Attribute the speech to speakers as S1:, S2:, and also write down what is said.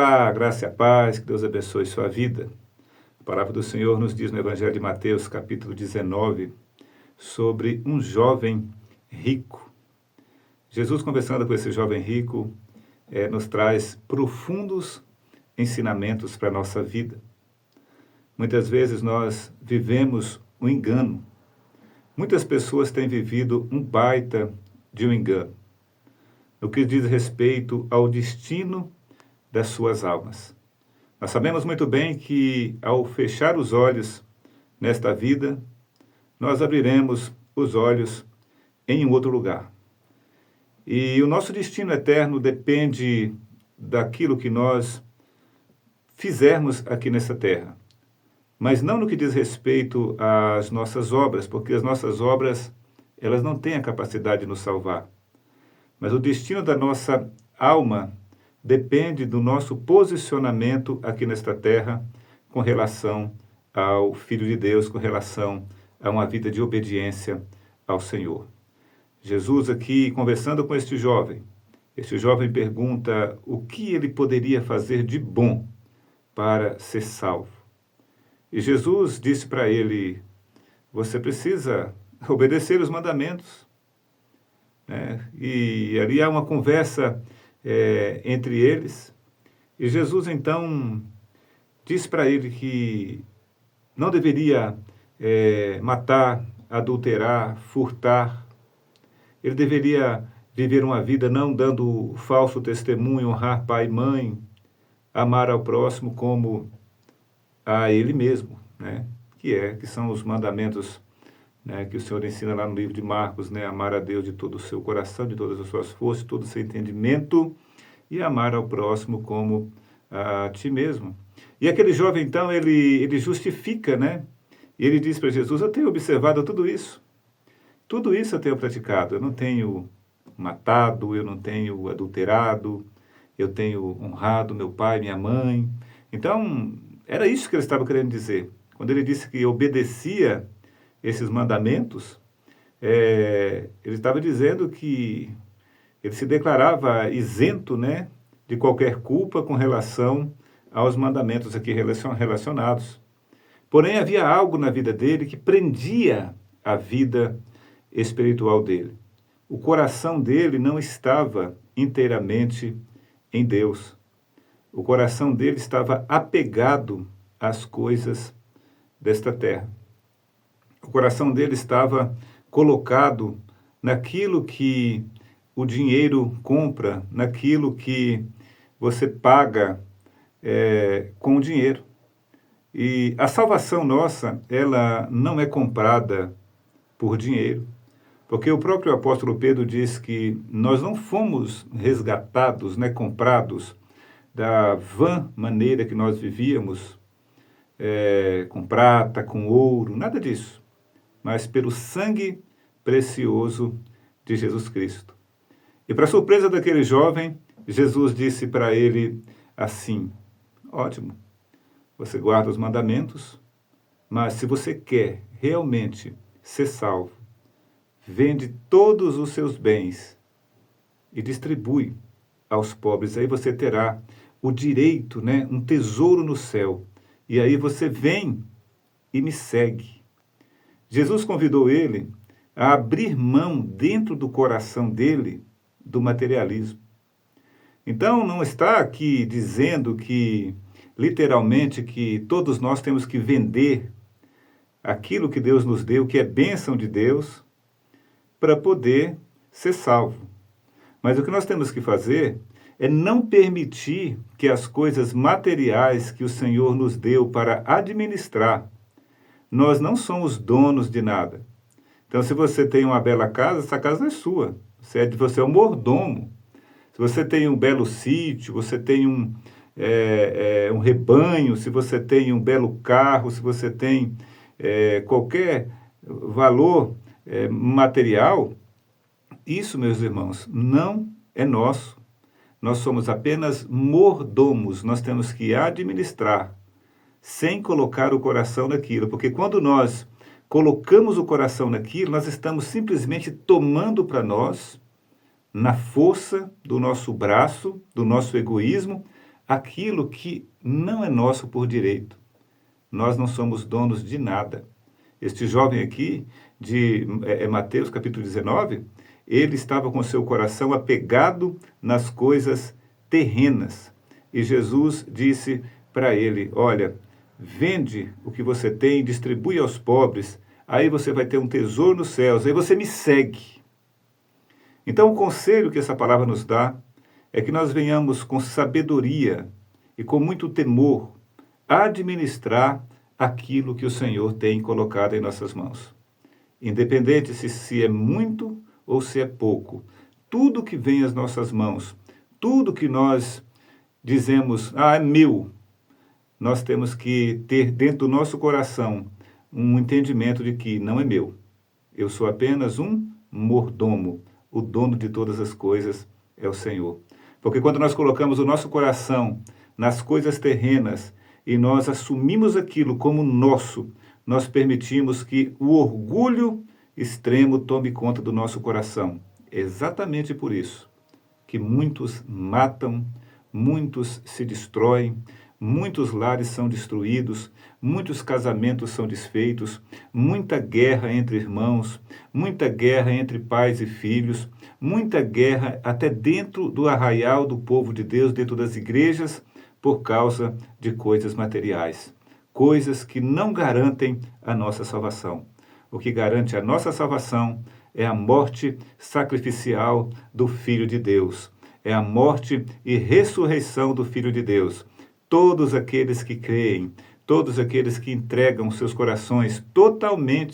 S1: Olá, graça e a paz, que Deus abençoe sua vida. A palavra do Senhor nos diz no Evangelho de Mateus, capítulo 19, sobre um jovem rico. Jesus, conversando com esse jovem rico, nos traz profundos ensinamentos para a nossa vida. Muitas vezes nós vivemos um engano. Muitas pessoas têm vivido um baita de um engano, no que diz respeito ao destino das suas almas. Nós sabemos muito bem que, ao fechar os olhos nesta vida, nós abriremos os olhos em um outro lugar. E o nosso destino eterno depende daquilo que nós fizermos aqui nessa terra. Mas não no que diz respeito às nossas obras, porque as nossas obras, elas não têm a capacidade de nos salvar. Mas o destino da nossa alma depende do nosso posicionamento aqui nesta terra com relação ao Filho de Deus, com relação a uma vida de obediência ao Senhor. Jesus aqui conversando com este jovem pergunta o que ele poderia fazer de bom para ser salvo. E Jesus disse para ele, você precisa obedecer os mandamentos. E ali há uma conversa entre eles, e Jesus então diz para ele que não deveria matar, adulterar, furtar. Ele deveria viver uma vida não dando falso testemunho, honrar pai e mãe, amar ao próximo como a ele mesmo, que são os mandamentos que o Senhor ensina lá no livro de Marcos, amar a Deus de todo o seu coração, de todas as suas forças, de todo o seu entendimento, e amar ao próximo como a ti mesmo. E aquele jovem, então, ele justifica, E ele diz para Jesus, eu tenho observado tudo isso eu tenho praticado, eu não tenho matado, eu não tenho adulterado, eu tenho honrado meu pai, minha mãe. Então, era isso que ele estava querendo dizer. Quando ele disse que obedecia esses mandamentos, ele estava dizendo que ele se declarava isento, de qualquer culpa com relação aos mandamentos aqui relacionados. Porém, havia algo na vida dele que prendia a vida espiritual dele. O coração dele não estava inteiramente em Deus. O coração dele estava apegado às coisas desta terra. O coração dele estava colocado naquilo que o dinheiro compra, naquilo que você paga com o dinheiro. E a salvação nossa, ela não é comprada por dinheiro, porque o próprio apóstolo Pedro diz que nós não fomos resgatados, comprados da vã maneira que nós vivíamos, com prata, com ouro, nada disso, mas pelo sangue precioso de Jesus Cristo. E para surpresa daquele jovem, Jesus disse para ele assim, ótimo, você guarda os mandamentos, mas se você quer realmente ser salvo, vende todos os seus bens e distribui aos pobres, aí você terá o direito, um tesouro no céu, e aí você vem e me segue. Jesus convidou ele a abrir mão dentro do coração dele do materialismo. Então, não está aqui dizendo que, literalmente, que todos nós temos que vender aquilo que Deus nos deu, que é bênção de Deus, para poder ser salvo. Mas o que nós temos que fazer é não permitir que as coisas materiais que o Senhor nos deu para administrar, nós não somos donos de nada. Então, se você tem uma bela casa, essa casa é sua. Você é um mordomo. Se você tem um belo sítio, você tem um rebanho, se você tem um belo carro, se você tem qualquer valor material, isso, meus irmãos, não é nosso. Nós somos apenas mordomos, nós temos que administrar, sem colocar o coração naquilo, porque quando nós colocamos o coração naquilo, nós estamos simplesmente tomando para nós, na força do nosso braço, do nosso egoísmo, aquilo que não é nosso por direito. Nós não somos donos de nada. Este jovem aqui, de Mateus capítulo 19, ele estava com seu coração apegado nas coisas terrenas. E Jesus disse para ele, olha, vende o que você tem, distribui aos pobres, aí você vai ter um tesouro nos céus, aí você me segue. Então o conselho que essa palavra nos dá é que nós venhamos com sabedoria e com muito temor administrar aquilo que o Senhor tem colocado em nossas mãos. Independente se é muito ou se é pouco, tudo que vem às nossas mãos, tudo que nós dizemos, é meu, nós temos que ter dentro do nosso coração um entendimento de que não é meu. Eu sou apenas um mordomo. O dono de todas as coisas é o Senhor. Porque quando nós colocamos o nosso coração nas coisas terrenas e nós assumimos aquilo como nosso, nós permitimos que o orgulho extremo tome conta do nosso coração. Exatamente por isso que muitos matam, muitos se destroem, muitos lares são destruídos, muitos casamentos são desfeitos, muita guerra entre irmãos, muita guerra entre pais e filhos, muita guerra até dentro do arraial do povo de Deus, dentro das igrejas, por causa de coisas materiais, coisas que não garantem a nossa salvação. O que garante a nossa salvação é a morte sacrificial do Filho de Deus, é a morte e ressurreição do Filho de Deus. Todos aqueles que creem, todos aqueles que entregam seus corações totalmente